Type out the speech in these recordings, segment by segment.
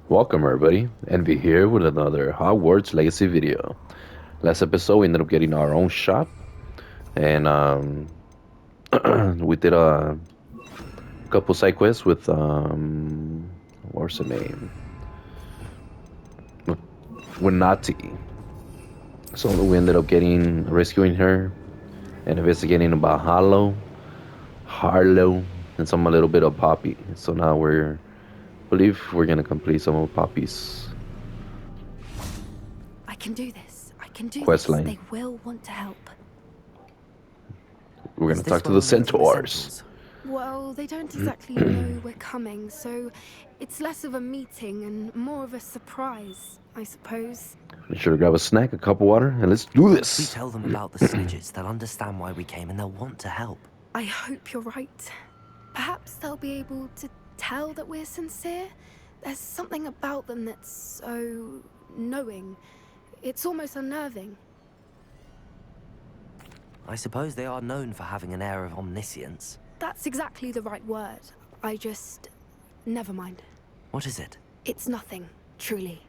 Welcome everybody, Envy here with another Hogwarts Legacy video. Last episode we ended up getting our own shop, and we did a couple side quests with what's her name? With Nati. So we ended up getting rescuing her and investigating about Harlow, and some a little bit of Poppy. So now believe we're gonna complete some of Poppy's I can do this. I can do quest this. line. They will want to help. We're Is gonna this talk to where the we're meeting the centaurs. Centaurs? Well, they don't exactly know we're coming, so it's less of a meeting and more of a surprise, I suppose. Be sure to grab a snack, a cup of water, and let's do If we this. tell them about the Snidgets, they'll understand why we came and they'll want to help. I hope you're right. Perhaps they'll be able to tell that we're sincere. There's something about them that's so knowing. It's almost unnerving. I suppose they are known for having an air of omniscience. That's exactly the right word. I just... Never mind. What is it? It's nothing, truly.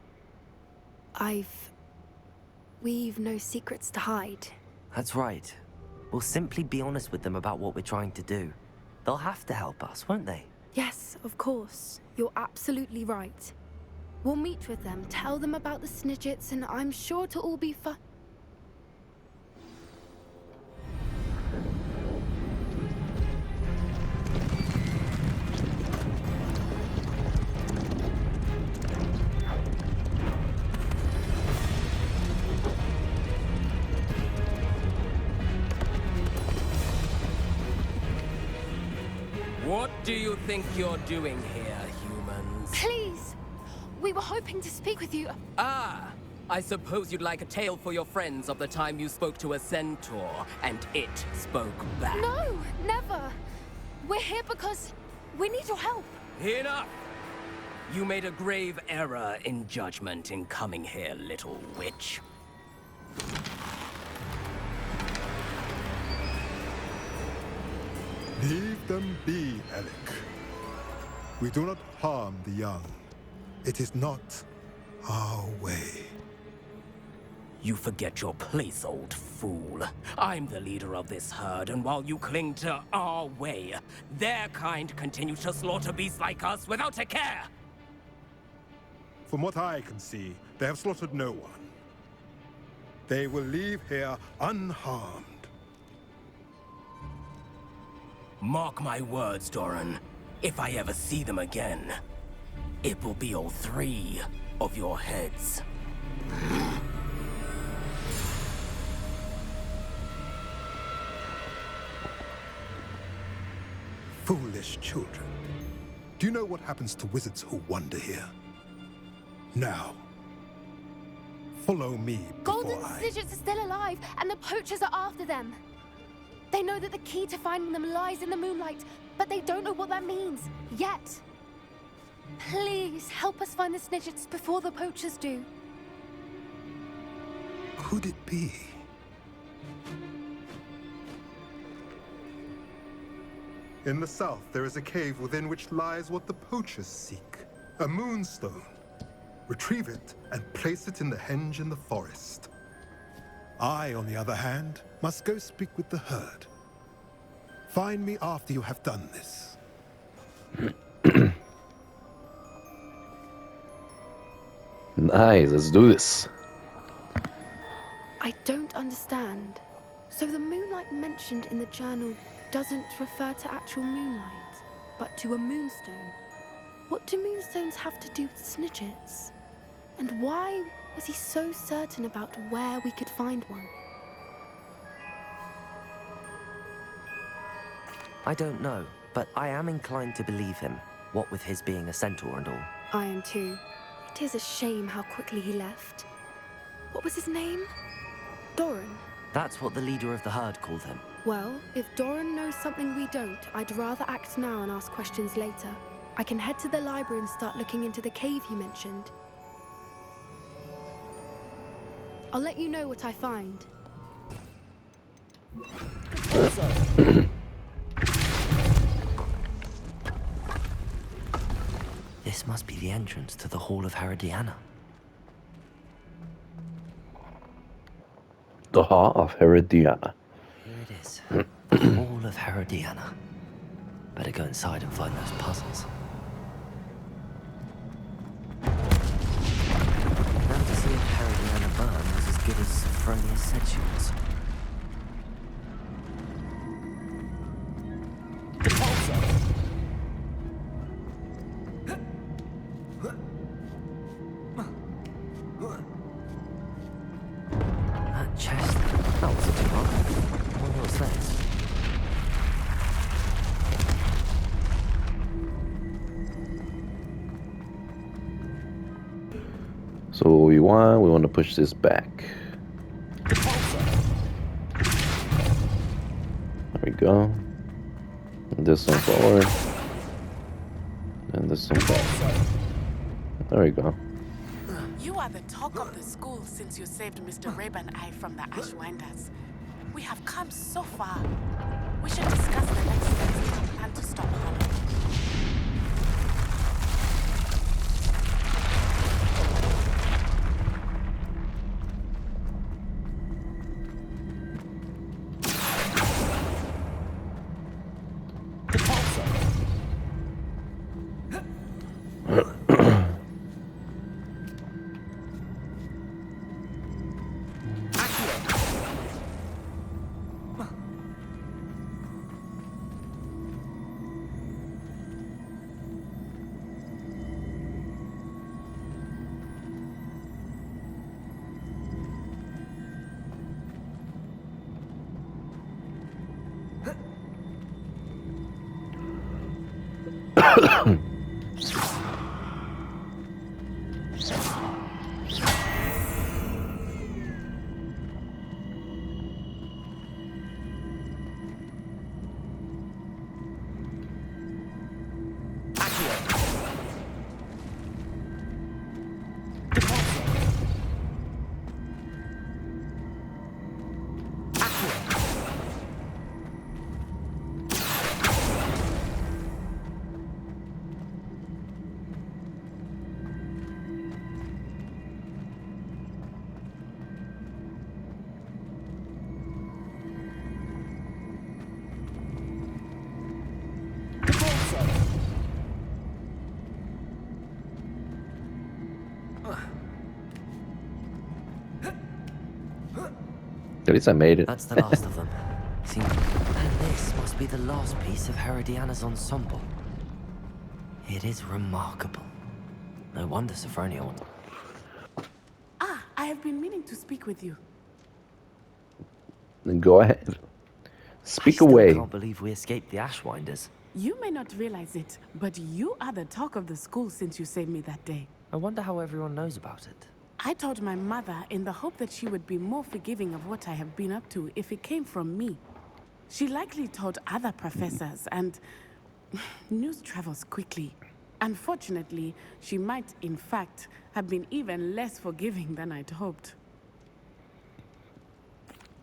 We've no secrets to hide. That's right. We'll simply be honest with them about what we're trying to do. They'll have to help us, won't they? Yes, of course. You're absolutely right. We'll meet with them, tell them about the Snidgets, and I'm sure it'll all be fun. What do you think you're doing here, humans? Please! We were hoping to speak with you. Ah, I suppose you'd like a tale for your friends of the time you spoke to a centaur, and it spoke back. No, never! We're here because we need your help. Enough! You made a grave error in judgment in coming here, little witch. Leave them be, Alec. We do not harm the young. It is not our way. You forget your place, old fool. I'm the leader of this herd, and while you cling to our way, their kind continue to slaughter beasts like us without a care! From what I can see, they have slaughtered no one. They will leave here unharmed. Mark my words, Doran. If I ever see them again, it will be all three of your heads. Foolish children. Do you know what happens to wizards who wander here? Now, follow me before Golden I... Snidgets are still alive, and the poachers are after them. They know that the key to finding them lies in the moonlight, but they don't know what that means, yet. Please, help us find the Snidgets before the poachers do. Could it be? In the south, there is a cave within which lies what the poachers seek. A moonstone. Retrieve it and place it in the henge in the forest. I, on the other hand, must go speak with the herd. Find me after you have done this. Nice, let's do this. I don't understand. So the moonlight mentioned in the journal doesn't refer to actual moonlight, but to a moonstone. What do moonstones have to do with Snidgets? And why was he so certain about where we could find one? I don't know, but I am inclined to believe him, what with his being a centaur and all. I am too. It is a shame how quickly he left. What was his name? Doran. That's what the leader of the herd called him. Well, if Doran knows something we don't, I'd rather act now and ask questions later. I can head to the library and start looking into the cave you mentioned. I'll let you know what I find. This must be the entrance to the Hall of Herodiana. The Hall of Herodiana. Here it is. The Hall of Herodiana. Better go inside and find those puzzles. Now to see if Herodiana Byrne was as good as Sophronia said she was. That chest, that wasn't too hard. I wonder what's next. So what we want to push this back. There we go. And this one forward. And this one back. There we go. You are the talk of the school since you saved Mr. Rabe and I from the Ashwinders. We have come so far. We should discuss the next steps and plan to stop Hollow. At least I made it. That's the last of them. And this must be the last piece of Herodiana's ensemble. It is remarkable. No wonder Sophronia won. Ah, I have been meaning to speak with you. Then go ahead. Speak I still away. can't believe we escaped the Ashwinders. You may not realize it, but you are the talk of the school since you saved me that day. I wonder how everyone knows about it. I told my mother in the hope that she would be more forgiving of what I have been up to if it came from me. She likely told other professors, and news travels quickly. Unfortunately, she might, in fact, have been even less forgiving than I'd hoped.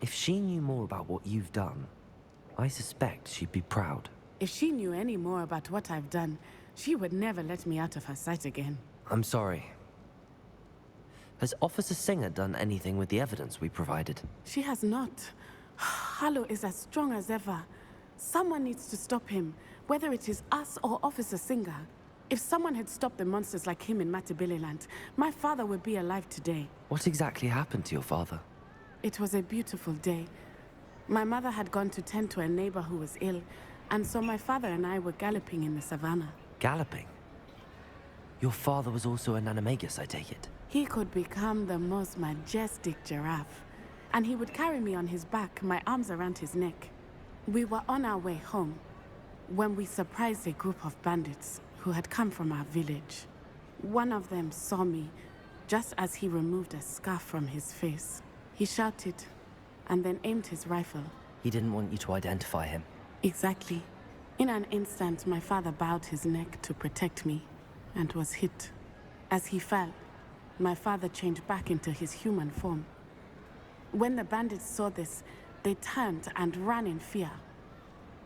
If she knew more about what you've done, I suspect she'd be proud. If she knew any more about what I've done, she would never let me out of her sight again. I'm sorry. Has Officer Singer done anything with the evidence we provided? She has not. Harlow is as strong as ever. Someone needs to stop him, whether it is us or Officer Singer. If someone had stopped the monsters like him in Matabeleland, my father would be alive today. What exactly happened to your father? It was a beautiful day. My mother had gone to tend to a neighbor who was ill, and so my father and I were galloping in the savannah. Galloping? Your father was also an animagus, I take it? He could become the most majestic giraffe, and he would carry me on his back, my arms around his neck. We were on our way home when we surprised a group of bandits who had come from our village. One of them saw me just as he removed a scarf from his face. He shouted and then aimed his rifle. He didn't want you to identify him. Exactly. In an instant, my father bowed his neck to protect me and was hit. As he fell, my father changed back into his human form. When the bandits saw this, they turned and ran in fear.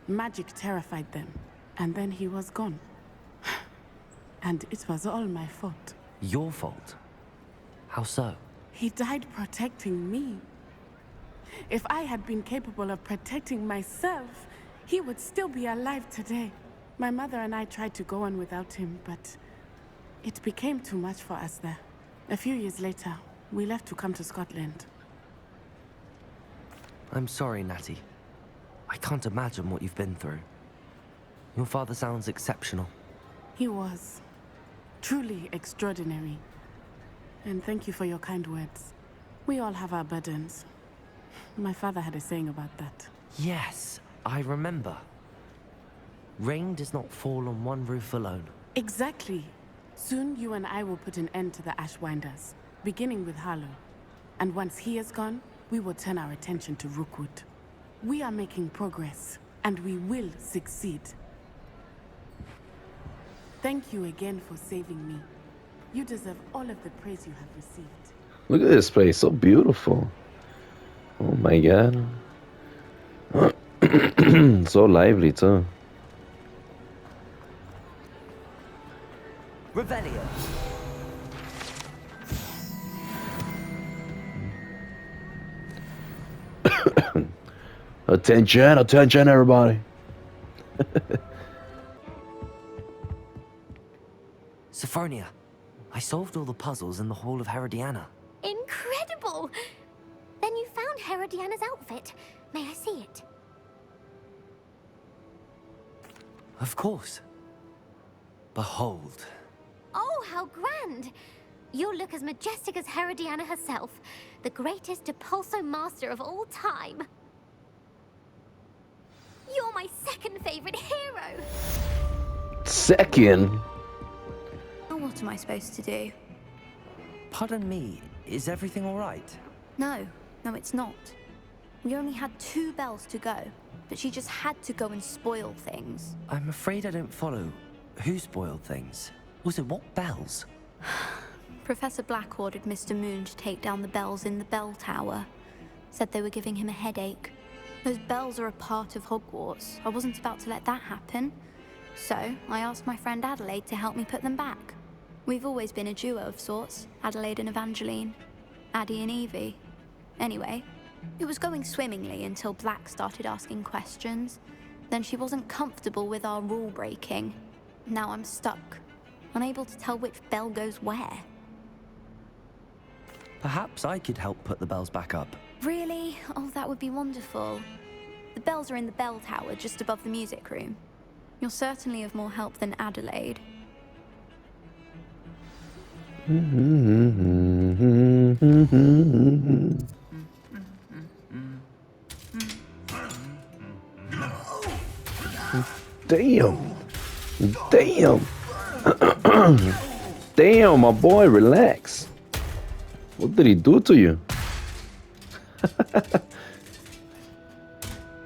Magic terrified them, and then he was gone. and it was all my fault. Your fault? How so? He died protecting me. If I had been capable of protecting myself, he would still be alive today. My mother and I tried to go on without him, but it became too much for us there. A few years later, we left to come to Scotland. I'm sorry, Natty. I can't imagine what you've been through. Your father sounds exceptional. He was truly extraordinary. And thank you for your kind words. We all have our burdens. My father had a saying about that. Yes, I remember. Rain does not fall on one roof alone. Exactly. Soon you and I will put an end to the Ashwinders, beginning with Harlow. And once he is gone, we will turn our attention to Rookwood. We are making progress, and we will succeed. Thank you again for saving me. You deserve all of the praise you have received. Look at this place, so beautiful. Oh my god. So lively too. Revelio. Attention, attention everybody. Sophronia, I solved all the puzzles in the Hall of Herodiana. Incredible! Then you found Herodiana's outfit. May I see it? Of course. Behold. Oh, how grand! You'll look as majestic as Herodiana herself, the greatest Depulso master of all time. You're my second favorite hero! Second? What am I supposed to do? Pardon me, is everything all right? No, it's not. We only had 2 bells to go, but she just had to go and spoil things. I'm afraid I don't follow. Who spoiled things? Also, what bells? Professor Black ordered Mr. Moon to take down the bells in the bell tower. Said they were giving him a headache. Those bells are a part of Hogwarts. I wasn't about to let that happen. So, I asked my friend Adelaide to help me put them back. We've always been a duo of sorts, Adelaide and Evangeline. Addie and Evie. Anyway, it was going swimmingly until Black started asking questions. Then she wasn't comfortable with our rule breaking. Now I'm stuck, unable to tell which bell goes where. Perhaps I could help put the bells back up. Really? Oh, that would be wonderful. The bells are in the bell tower just above the music room. You're certainly of more help than Adelaide. Damn. Damn. Damn, my boy, relax. What did he do to you?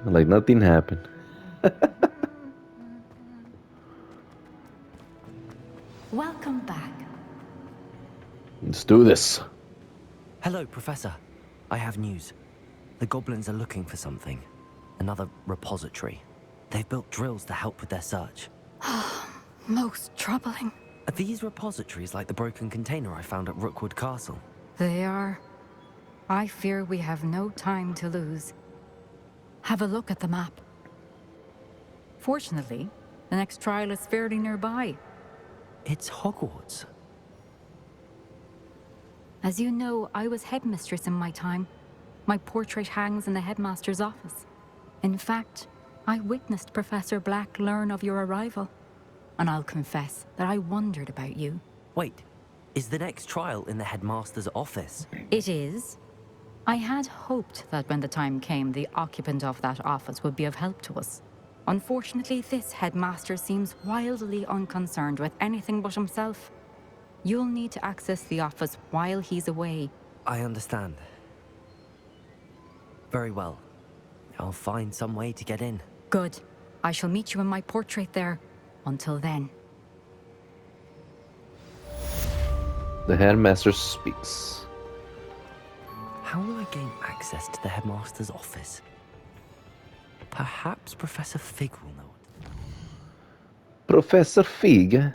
Like nothing happened. Welcome back. Let's do this. Hello, Professor. I have news. The goblins are looking for something. Another repository. They've built drills to help with their search. Most troubling. Are these repositories like the broken container I found at Rookwood Castle? They are. I fear we have no time to lose. Have a look at the map. Fortunately, the next trial is fairly nearby. It's Hogwarts. As you know, I was headmistress in my time. My portrait hangs in the headmaster's office. In fact, I witnessed Professor Black learn of your arrival. And I'll confess that I wondered about you. Wait, is the next trial in the headmaster's office? It is. I had hoped that when the time came, the occupant of that office would be of help to us. Unfortunately, this headmaster seems wildly unconcerned with anything but himself. You'll need to access the office while he's away. I understand. Very well. I'll find some way to get in. Good. I shall meet you in my portrait there. Until then. The headmaster speaks. How will I gain access to the headmaster's office? Perhaps Professor Fig will know it. Professor Fig.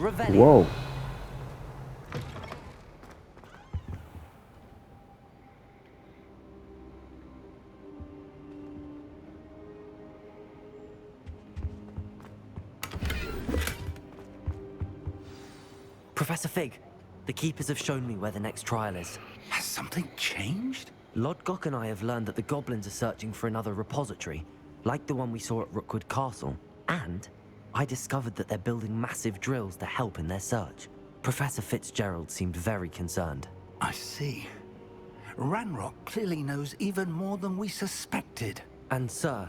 Revelio. Whoa. Professor Fig, the Keepers have shown me where the next trial is. Has something changed? Lodgok and I have learned that the goblins are searching for another repository, like the one we saw at Rookwood Castle. And I discovered that they're building massive drills to help in their search. Professor Fitzgerald seemed very concerned. I see. Ranrock clearly knows even more than we suspected. And sir,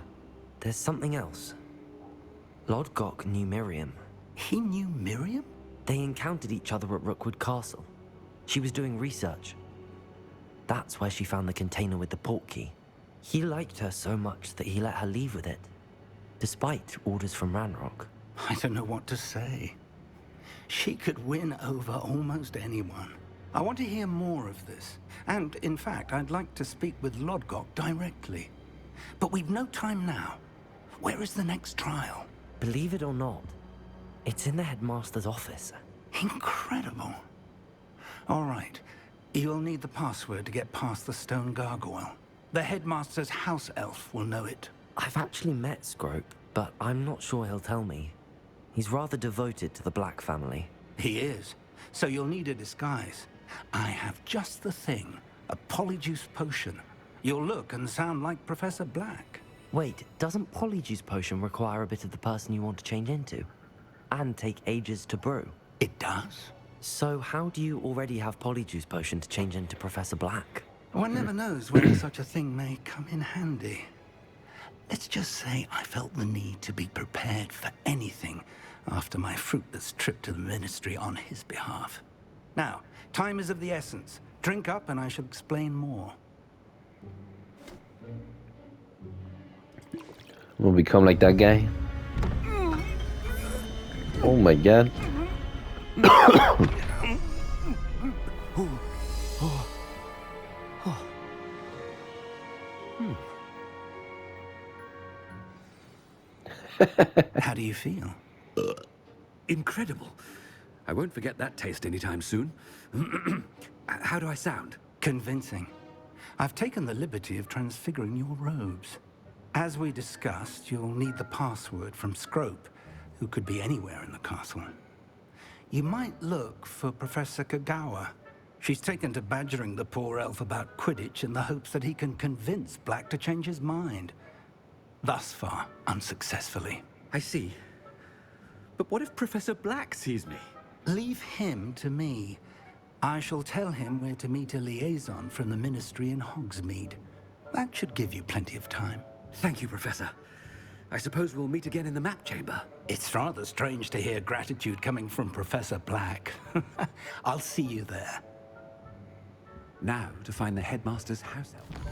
there's something else. Lodgok knew Miriam. He knew Miriam? They encountered each other at Rookwood Castle. She was doing research. That's where she found the container with the port key. He liked her so much that he let her leave with it, despite orders from Ranrock. I don't know what to say. She could win over almost anyone. I want to hear more of this. And, in fact, I'd like to speak with Lodgok directly. But we've no time now. Where is the next trial? Believe it or not, it's in the headmaster's office. Incredible. All right. You'll need the password to get past the stone gargoyle. The headmaster's house elf will know it. I've actually met Scrope, but I'm not sure he'll tell me. He's rather devoted to the Black family. He is. So you'll need a disguise. I have just the thing. A polyjuice potion. You'll look and sound like Professor Black. Wait, doesn't Polyjuice Potion require a bit of the person you want to change into? And take ages to brew? It does. So how do you already have Polyjuice Potion to change into Professor Black? One never knows when such a thing may come in handy. Let's just say I felt the need to be prepared for anything after my fruitless trip to the Ministry on his behalf. Now, time is of the essence. Drink up and I shall explain more. Will become like that guy? Oh my god. How do you feel? Incredible. I won't forget that taste anytime soon. How do I sound? Convincing. I've taken the liberty of transfiguring your robes. As we discussed, you'll need the password from Scrope, who could be anywhere in the castle. You might look for Professor Kagawa. She's taken to badgering the poor elf about Quidditch in the hopes that he can convince Black to change his mind. Thus far, unsuccessfully. I see. But what if Professor Black sees me? Leave him to me. I shall tell him where to meet a liaison from the Ministry in Hogsmeade. That should give you plenty of time. Thank you, Professor. I suppose we'll meet again in the map chamber. It's rather strange to hear gratitude coming from Professor Black. I'll see you there. Now to find the headmaster's house elf.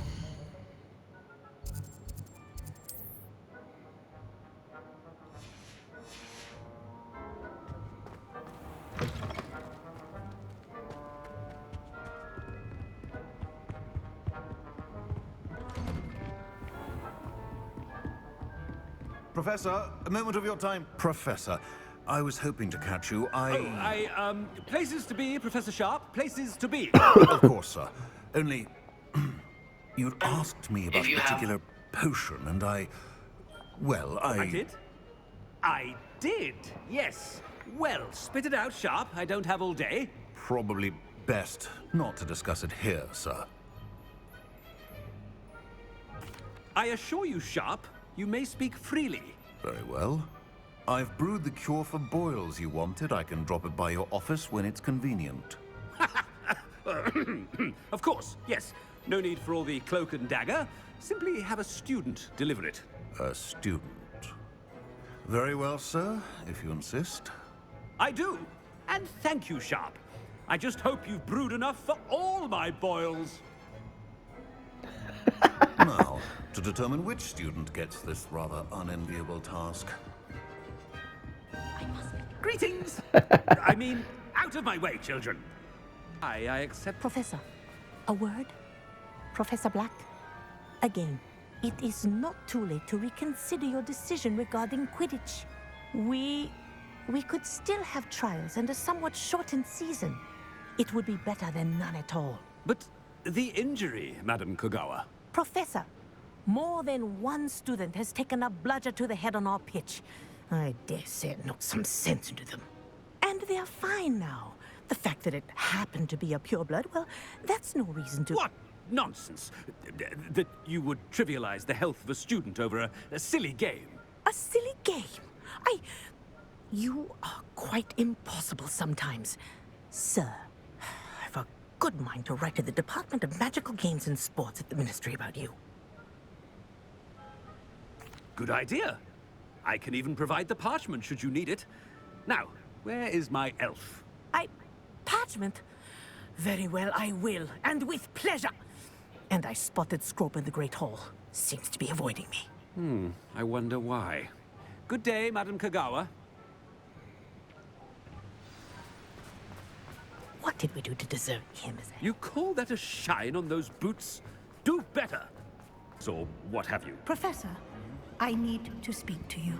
Professor, a moment of your time. Professor, I was hoping to catch you. Places to be, Professor Sharp. Places to be. Of course, sir. Only, you'd asked me about a particular potion, and well, I did? I did, yes. Well, spit it out, Sharp. I don't have all day. Probably best not to discuss it here, sir. I assure you, Sharp, you may speak freely. Very well. I've brewed the cure for boils you wanted. I can drop it by your office when it's convenient. Of course, yes. No need for all the cloak and dagger. Simply have a student deliver it. A student. Very well, sir, if you insist. I do. And thank you, Sharp. I just hope you've brewed enough for all my boils. Now, to determine which student gets this rather unenviable task. Greetings! I mean, out of my way, children. I accept... Professor, a word? Professor Black? Again, it is not too late to reconsider your decision regarding Quidditch. We we could still have trials and a somewhat shortened season. It would be better than none at all. But the injury, Madam Kogawa. Professor, more than one student has taken a bludger to the head on our pitch. I dare say it knocked some sense into them. And they're fine now. The fact that it happened to be a pureblood, well, that's no reason to... What nonsense! That you would trivialize the health of a student over a silly game. A silly game? You are quite impossible sometimes. Sir, I've a good mind to write to the Department of Magical Games and Sports at the Ministry about you. Good idea. I can even provide the parchment should you need it. Now, where is my elf? Parchment? Very well, I will, and with pleasure. And I spotted Scrope in the Great Hall. Seems to be avoiding me. I wonder why. Good day, Madam Kogawa. What did we do to deserve him as a... You call that a shine on those boots? Do better! Or what have you? Professor, I need to speak to you.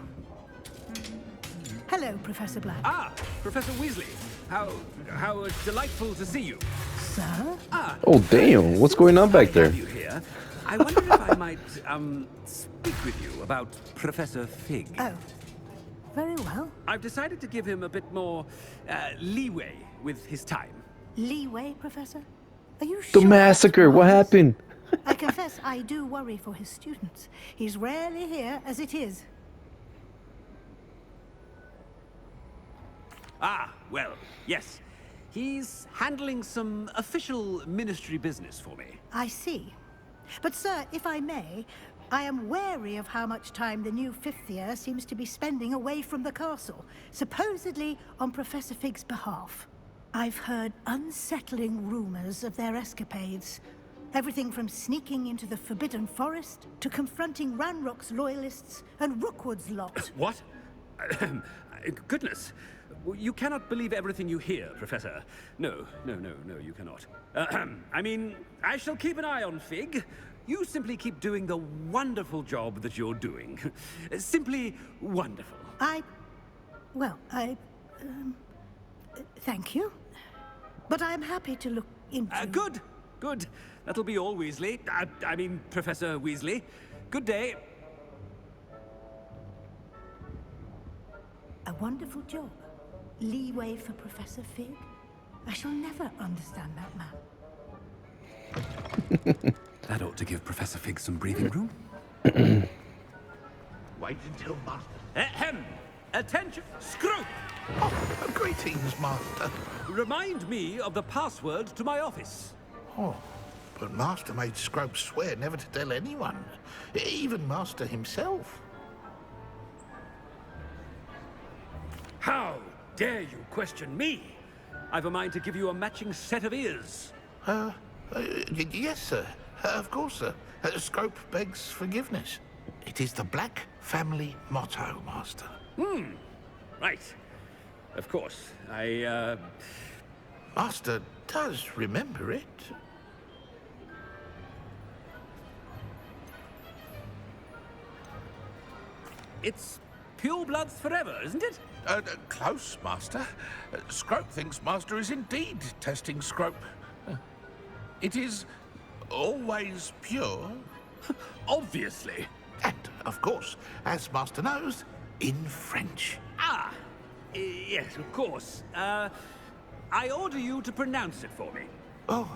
Hello, Professor Black. Ah, Professor Weasley. How delightful to see you. Sir? Oh, damn. What's going on back there? You here? I wonder if I might, speak with you about Professor Fig. Oh, very well. I've decided to give him a bit more, leeway with his time. Leeway, Professor? Are you The sure? massacre. What happened? I confess I do worry for his students. He's rarely here as it is. Ah, well, yes. He's handling some official ministry business for me. I see. But, sir, if I may, I am wary of how much time the new fifth year seems to be spending away from the castle, supposedly on Professor Fig's behalf. I've heard unsettling rumors of their escapades. Everything from sneaking into the Forbidden Forest to confronting Ranrock's loyalists and Rookwood's lot. What? Goodness. You cannot believe everything you hear, Professor. No, you cannot. I mean, I shall keep an eye on Fig. You simply keep doing the wonderful job that you're doing. Simply wonderful. Thank you. But I'm happy to look into... Good. That'll be all, Weasley. I mean, Professor Weasley. Good day. A wonderful job. Leeway for Professor Fig? I shall never understand that man. That ought to give Professor Fig some breathing room. Wait until Master... Ahem! Attention! Screw! Oh, greetings, Master. Remind me of the password to my office. Oh, but Master made Scrope swear never to tell anyone, even Master himself. How dare you question me? I've a mind to give you a matching set of ears. Yes, sir. Of course, sir. Scrope begs forgiveness. It is the Black family motto, Master. Right. Of course. Master does remember it. It's purebloods forever, isn't it? Close, Master. Scrope thinks Master is indeed testing Scrope. It is always pure. Obviously. And, of course, as Master knows, in French. Ah! Yes, of course. I order you to pronounce it for me. Oh,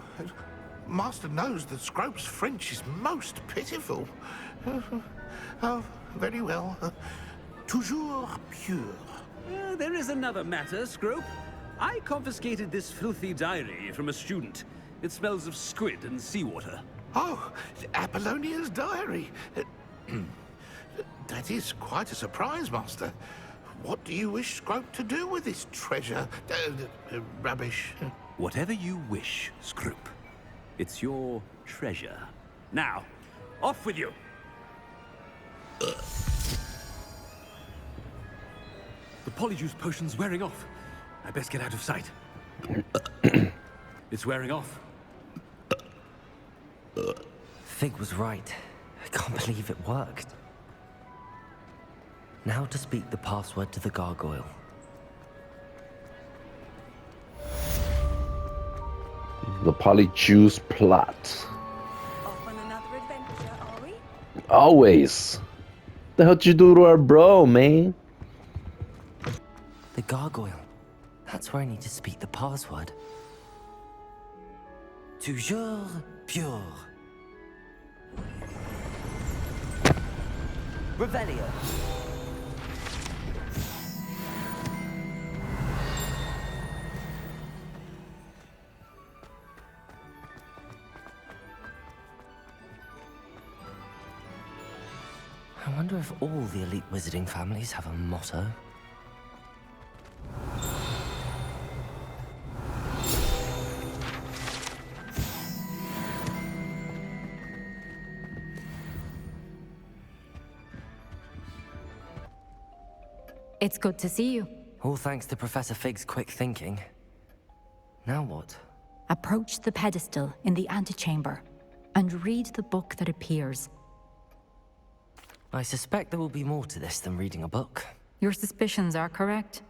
Master knows that Scrope's French is most pitiful. Oh, very well. Toujours pure. There is another matter, Scrope. I confiscated this filthy diary from a student. It smells of squid and seawater. Oh, Apollonia's diary. That is quite a surprise, Master. What do you wish Scrope to do with this treasure? Rubbish. Whatever you wish, Scrope. It's your treasure. Now, off with you. The polyjuice potion's wearing off. I best get out of sight. It's wearing off. Fig was right. I can't believe it worked. Now to speak the password to the gargoyle. The Polyjuice plot. Off on another adventure, are we? Always. The hell did you do to our bro, man? The gargoyle. That's where I need to speak the password. Toujours pure. Revelio. I wonder if all the elite wizarding families have a motto. It's good to see you. All thanks to Professor Fig's quick thinking. Now what? Approach the pedestal in the antechamber and read the book that appears. I suspect there will be more to this than reading a book. Your suspicions are correct.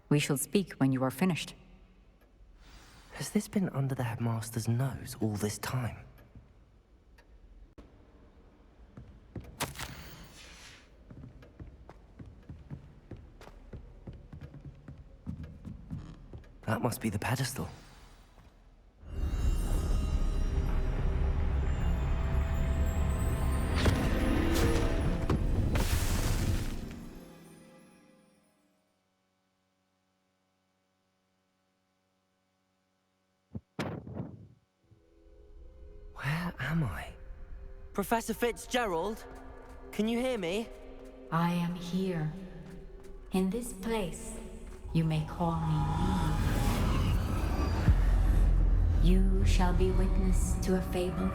We shall speak when you are finished. Has this been under the headmaster's nose all this time? That must be the pedestal. Where am I? Professor Fitzgerald? Can you hear me? I am here. In this place, you may call me Eve. You shall be witness to a fable.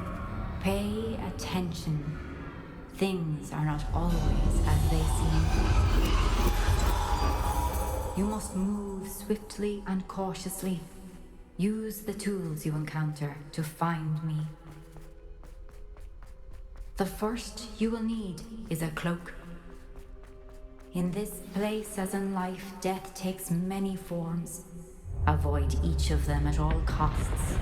Pay attention. Things are not always as they seem. You must move swiftly and cautiously. Use the tools you encounter to find me. The first you will need is a cloak. In this place, as in life, death takes many forms. Avoid each of them at all costs.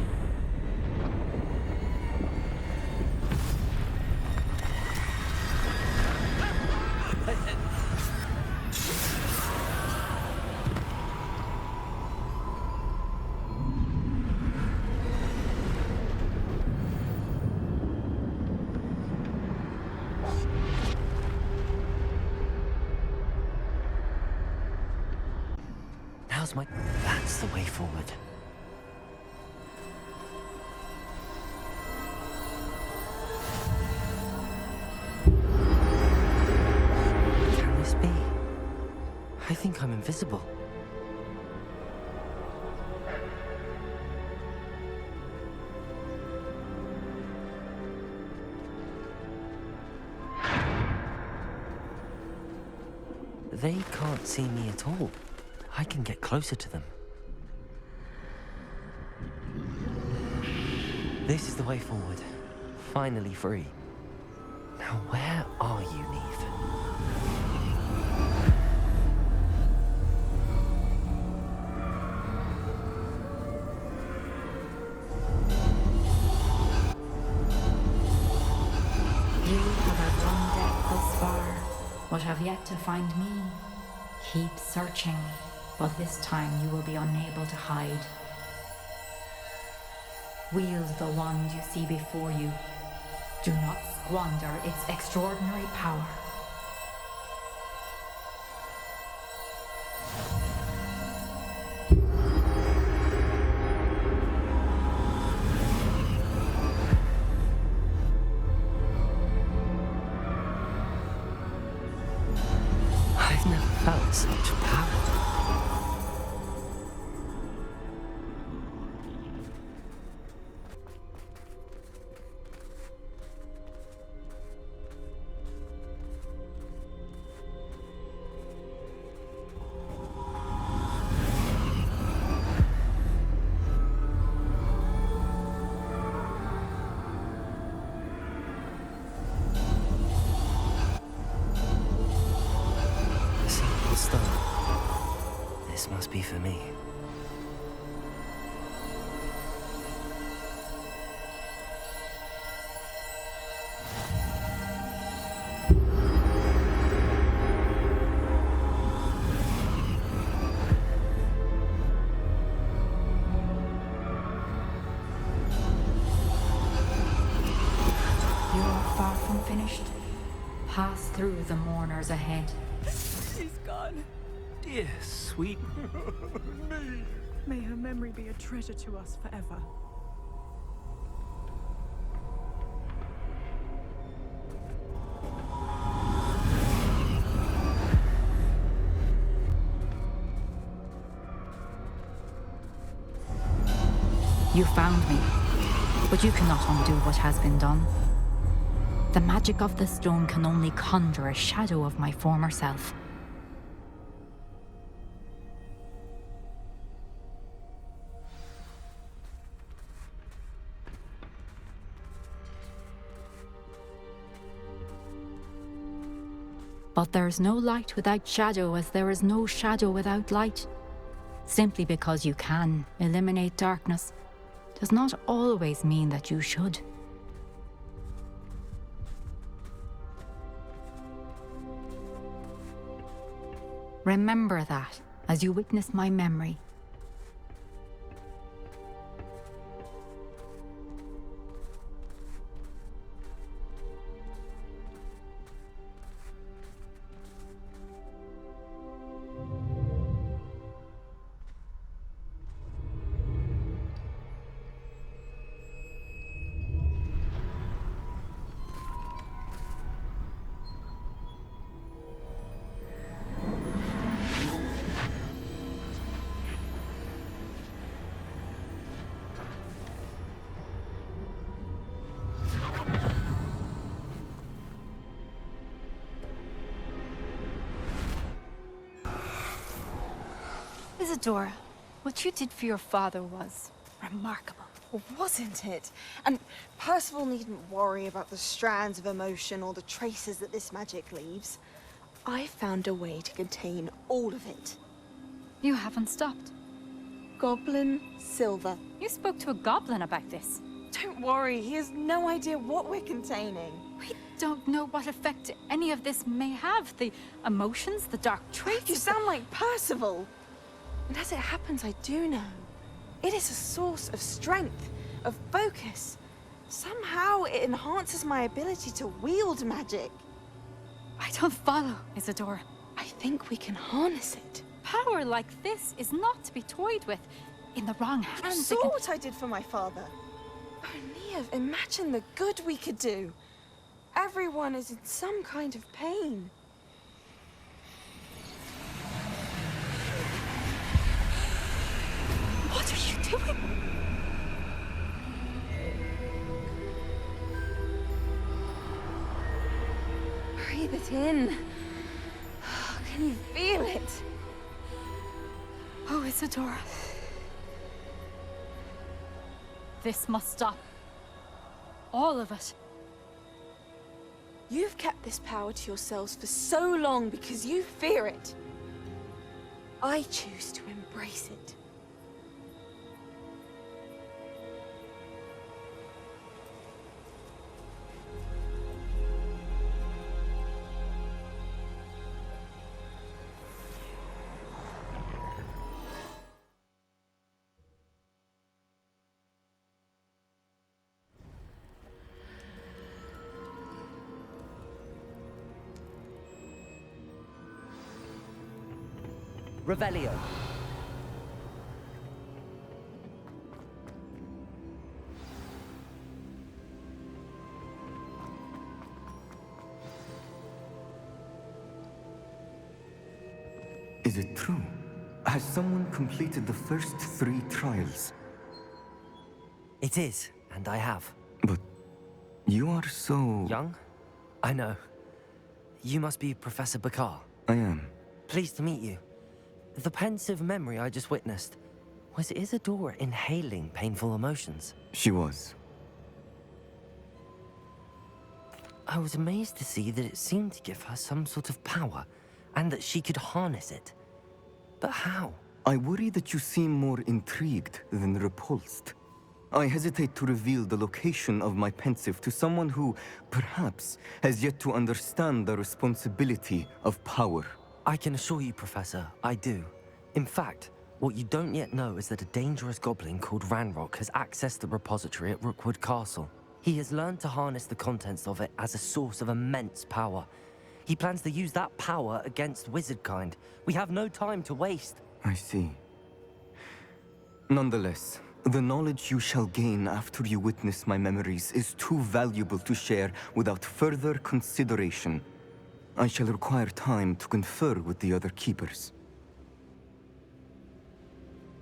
That's the way forward. Can this be? I think I'm invisible. They can't see me at all. I can get closer to them. This is the way forward. Finally free. Now where are you, Neve? You have outrun death thus far, but have yet to find me. Keep searching, but this time you will be unable to hide. Wield the wand you see before you. Do not squander its extraordinary power. I've never felt such power. A simple stone. This must be for me. unfinished, pass through the mourners ahead. She's gone. Dear sweet... May her memory be a treasure to us forever. You found me, but you cannot undo what has been done. The magic of the stone can only conjure a shadow of my former self. But there's no light without shadow, as there is no shadow without light. Simply because you can eliminate darkness does not always mean that you should. Remember that as you witness my memory. Isadora, what you did for your father was remarkable. Wasn't it? And Percival needn't worry about the strands of emotion or the traces that this magic leaves. I found a way to contain all of it. You haven't stopped. Goblin Silver. You spoke to a goblin about this. Don't worry, he has no idea what we're containing. We don't know what effect any of this may have. The emotions, the dark traits. You sound like Percival. And as it happens, I do know. It is a source of strength, of focus. Somehow it enhances my ability to wield magic. I don't follow, Isadora. I think we can harness it. Power like this is not to be toyed with. In the wrong You hands, saw what I did for my father. Oh, Neve, imagine the good we could do. Everyone is in some kind of pain. What are you doing? Breathe it in. Can you feel it? Oh, Isadora. This must stop. All of it. You've kept this power to yourselves for so long because you fear it. I choose to embrace it. Revelio. Is it true? Has someone completed the first 3 trials? It is, and I have. But you are so... Young? I know. You must be Professor Bakar. I am. Pleased to meet you. The pensive memory I just witnessed, was Isadora inhaling painful emotions? She was. I was amazed to see that it seemed to give her some sort of power, and that she could harness it. But how? I worry that you seem more intrigued than repulsed. I hesitate to reveal the location of my pensive to someone who, perhaps, has yet to understand the responsibility of power. I can assure you, Professor, I do. In fact, what you don't yet know is that a dangerous goblin called Ranrock has accessed the repository at Rookwood Castle. He has learned to harness the contents of it as a source of immense power. He plans to use that power against wizardkind. We have no time to waste. I see. Nonetheless, the knowledge you shall gain after you witness my memories is too valuable to share without further consideration. I shall require time to confer with the other keepers.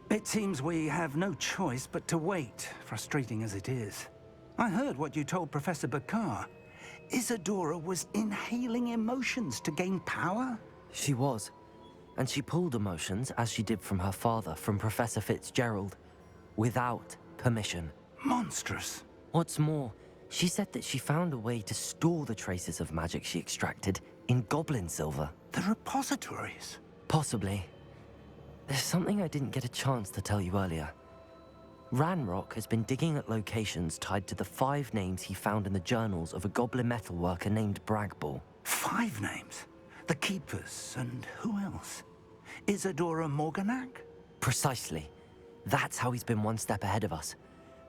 It seems we have no choice but to wait, frustrating as it is. I heard what you told Professor Bakar. Isadora was inhaling emotions to gain power? She was. And she pulled emotions, as she did from her father, from Professor Fitzgerald, without permission. Monstrous. What's more, she said that she found a way to store the traces of magic she extracted in goblin silver. The repositories? Possibly. There's something I didn't get a chance to tell you earlier. Ranrock has been digging at locations tied to the 5 names he found in the journals of a goblin metalworker named Bragball. 5 names? The Keepers, and who else? Isadora Morganac? Precisely. That's how he's been one step ahead of us.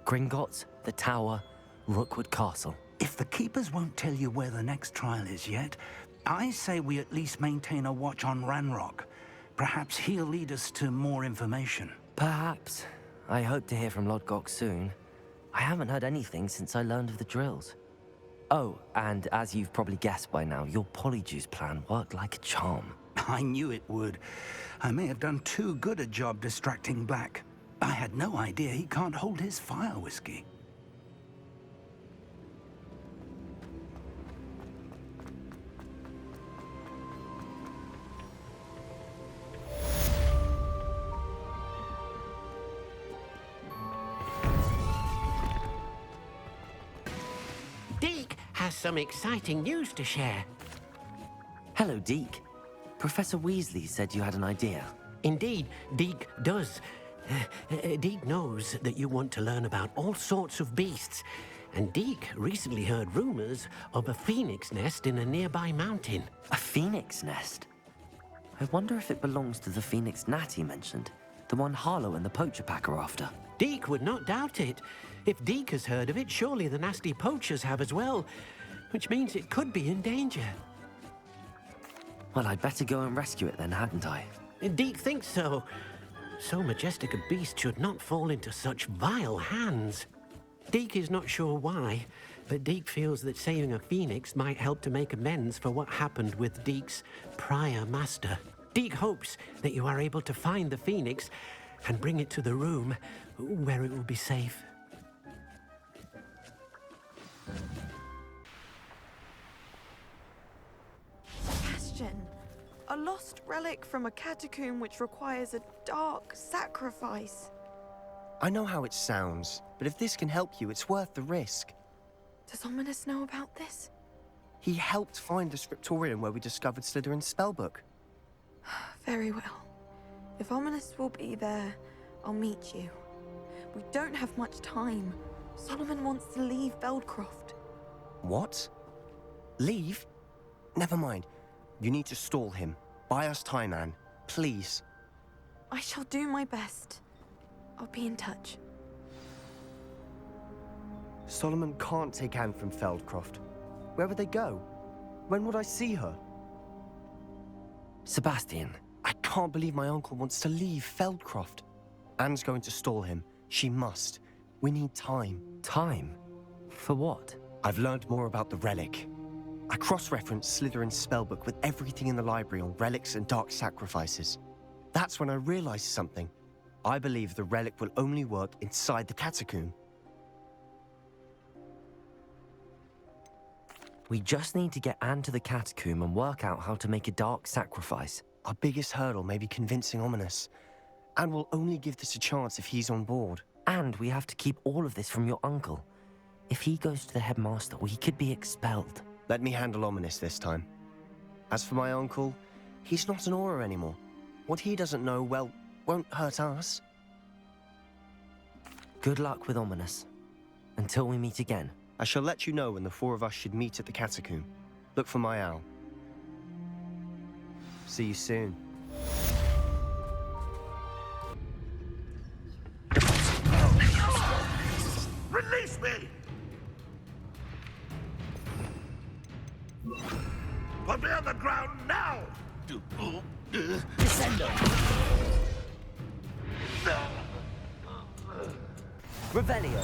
Gringotts, the Tower, Rookwood Castle. If the Keepers won't tell you where the next trial is yet, I say we at least maintain a watch on Ranrock. Perhaps he'll lead us to more information. Perhaps. I hope to hear from Lodgok soon. I haven't heard anything since I learned of the drills. Oh, and as you've probably guessed by now, your Polyjuice plan worked like a charm. I knew it would. I may have done too good a job distracting Black. I had no idea he can't hold his fire whiskey. Deke has some exciting news to share. Hello, Deke. Professor Weasley said you had an idea. Indeed, Deke does. Deke knows that you want to learn about all sorts of beasts, and Deke recently heard rumors of a phoenix nest in a nearby mountain. A phoenix nest? I wonder if it belongs to the phoenix gnat he mentioned, the one Harlow and the poacher pack are after. Deke would not doubt it. If Deke has heard of it, surely the nasty poachers have as well, which means it could be in danger. Well, I'd better go and rescue it then, hadn't I? Deke thinks so. So majestic a beast should not fall into such vile hands. Deke is not sure why, but Deke feels that saving a phoenix might help to make amends for what happened with Deke's prior master. Deke hopes that you are able to find the phoenix and bring it to the room where it will be safe. Sebastian, a lost relic from a catacomb which requires a dark sacrifice. I know how it sounds, but if this can help you, it's worth the risk. Does Ominous know about this? He helped find the scriptorium where we discovered Slytherin's spellbook. Very well. If Ominous will be there, I'll meet you. We don't have much time. Solomon wants to leave Beldcroft. What? Leave? Never mind. You need to stall him. Buy us time, Anne. Please. I shall do my best. I'll be in touch. Solomon can't take Anne from Feldcroft. Where would they go? When would I see her? Sebastian. I can't believe my uncle wants to leave Feldcroft. Anne's going to stall him. She must. We need time. Time? For what? I've learned more about the relic. I cross-referenced Slytherin's spellbook with everything in the library on relics and dark sacrifices. That's when I realized something. I believe the relic will only work inside the catacomb. We just need to get Anne to the catacomb and work out how to make a dark sacrifice. Our biggest hurdle may be convincing Ominous. And we'll only give this a chance if he's on board. And we have to keep all of this from your uncle. If he goes to the headmaster, we could be expelled. Let me handle Ominous this time. As for my uncle, he's not an Auror anymore. What he doesn't know, well, won't hurt us. Good luck with Ominous. Until we meet again. I shall let you know when the 4 of us should meet at the catacomb. Look for my owl. See you soon. Release me! Put me on the ground now! Descendo! Revelio!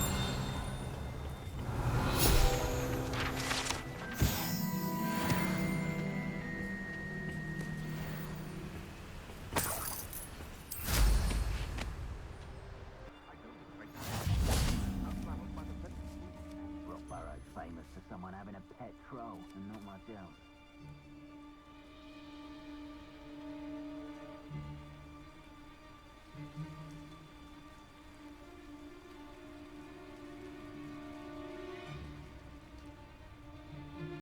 Rockborough's famous for someone having a pet troll, and not much else.